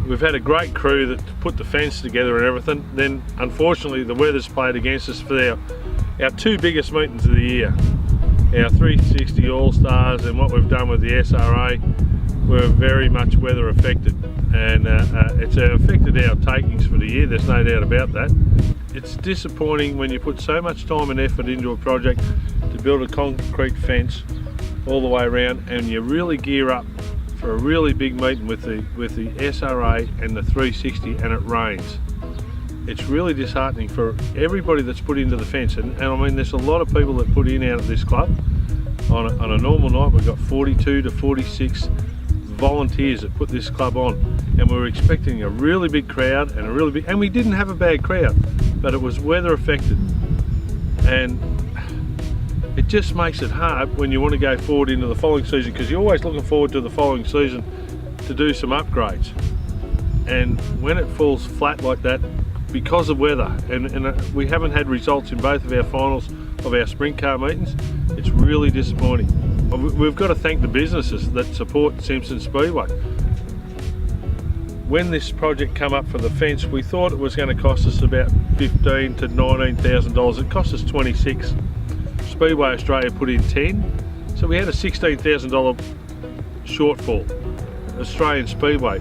We've had a great crew that put the fence together and everything. Then unfortunately the weather's played against us for our two biggest meetings of the year. Our 360 All-Stars and what we've done with the SRA were very much weather affected, and it's affected our takings for the year, there's no doubt about that. It's disappointing when you put so much time and effort into a project to build a concrete fence all the way around, and you really gear up for a really big meeting with the SRA and the 360 and it rains. It's really disheartening for everybody that's put into the fence, and I mean there's a lot of people that put in out of this club. On a normal night we've got 42 to 46 volunteers that put this club on, and we were expecting a really big crowd and we didn't have a bad crowd, but it was weather affected, and it just makes it hard when you want to go forward into the following season, because you're always looking forward to the following season to do some upgrades, and when it falls flat like that because of weather, and we haven't had results in both of our finals of our sprint car meetings, it's really disappointing. We've got to thank the businesses that support Simpson Speedway. When this project came up for the fence, we thought it was going to cost us about $15,000 to $19,000. It cost us $26,000. Speedway Australia put in 10, so we had a $16,000 shortfall. Australian Speedway,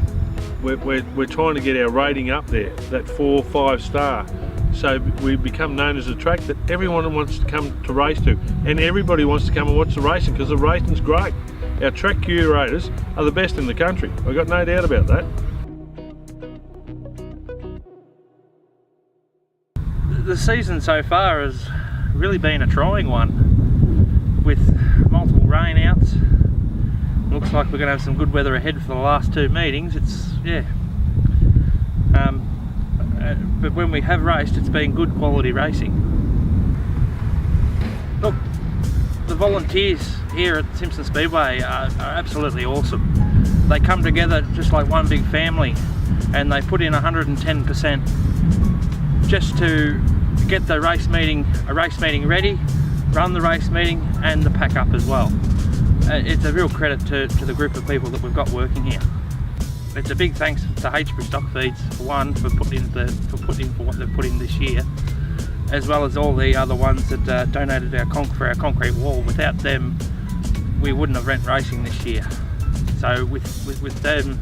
we're trying to get our rating up there, that 4 or 5 star, so we become known as a track that everyone wants to come to race to, and everybody wants to come and watch the racing because the racing's great. Our track curators are the best in the country, I've got no doubt about that. The season so far has really been a trying one, with multiple rainouts. Looks like we're going to have some good weather ahead for the last 2 meetings. But when we have raced, it's been good quality racing. Look, the volunteers here at Simpson Speedway are absolutely awesome. They come together just like one big family, and they put in 110% just to get the race meeting ready, run the race meeting and the pack up as well. It's a real credit to the group of people that we've got working here. It's a big thanks to Heytesbury Stockfeeds for putting in for what they've put in this year, as well as all the other ones that donated for our concrete wall. Without them, we wouldn't have rent racing this year. So with them,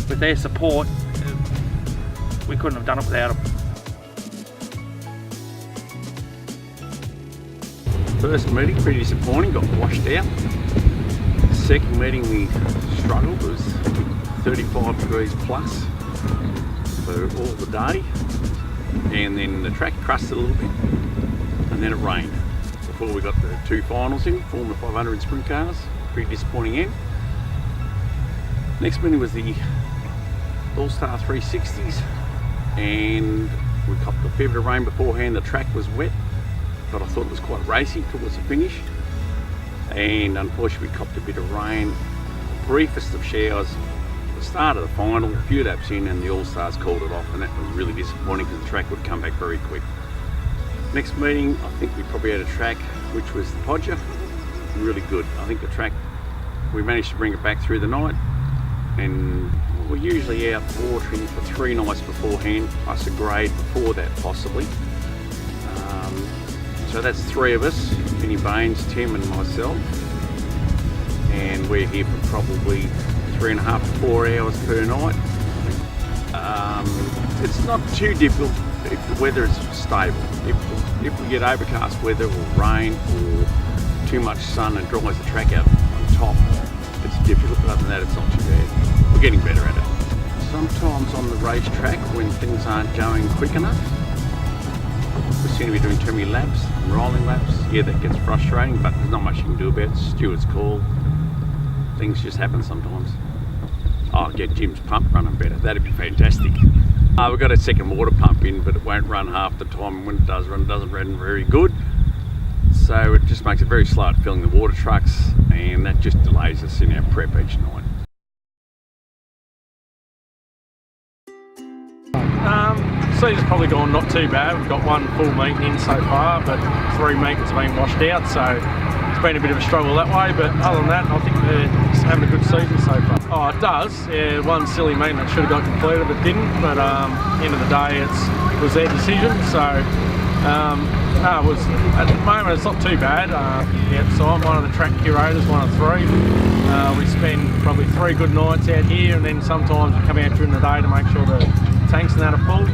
with their support, we couldn't have done it without them. First meeting, pretty disappointing, got washed out. Second meeting we struggled, it was 35 degrees plus for all the day, and then the track crusted a little bit, and then it rained before we got the 2 finals in, Formula 500 sprint cars. Pretty disappointing end. Next meeting was the All-Star 360s, and we copped a fair bit of rain beforehand. The track was wet, but I thought it was quite racy towards the finish, and unfortunately we copped a bit of rain, briefest of showers at the start of the final, a few laps in, and the All-Stars called it off, and that was really disappointing because the track would come back very quick. Next meeting, I think we probably had a track which was the Podger, really good. I think the track, we managed to bring it back through the night, and we're usually out watering for 3 nights beforehand, plus a grade before that possibly. So that's 3 of us, Vinny Baines, Tim and myself, and we're here for probably 3.5 to 4 hours per night. It's not too difficult if the weather is stable. If we get overcast weather or rain or too much sun and dries the track out on top, it's difficult, but other than that it's not too bad. We're getting better at it. Sometimes on the racetrack when things aren't going quick enough, we seem to be doing too many laps, rolling laps. Yeah, that gets frustrating, but there's not much you can do about it. Stewart's call. Things just happen sometimes. Oh, get Jim's pump running better. That'd be fantastic. We've got a second water pump in, but it won't run half the time. When it does run, it doesn't run very good. So it just makes it very slow at filling the water trucks, and that just delays us in our prep each night. Season's probably gone not too bad. We've got 1 full meeting in so far, but 3 meetings have been washed out, so it's been a bit of a struggle that way, but other than that, I think they're having a good season so far. Oh, it does. Yeah, one silly meeting that should have got completed but didn't, but end of the day it was their decision, so it was, at the moment it's not too bad. Yeah, so I'm one of the track curators, one of 3. We spend probably 3 good nights out here, and then sometimes we come out during the day to make sure the tanks and that are full.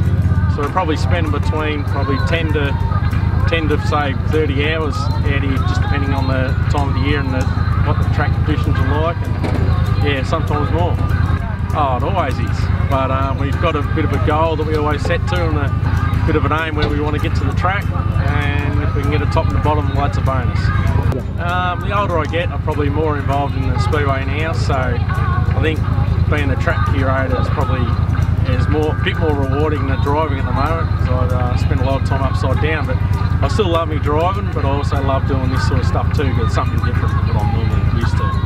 So we're probably spending between probably 10 to say 30 hours out here, just depending on the time of the year and what the track conditions are like, and yeah, sometimes more. Oh, it always is, but we've got a bit of a goal that we always set to, and a bit of an aim where we want to get to the track, and if we can get a top and a bottom, well, that's a bonus. The older I get, I'm probably more involved in the speedway now, so I think being a track curator is probably a bit more rewarding than driving at the moment, because I spend a lot of time upside down, but I still love me driving, but I also love doing this sort of stuff too, because it's something different than what I'm normally used to.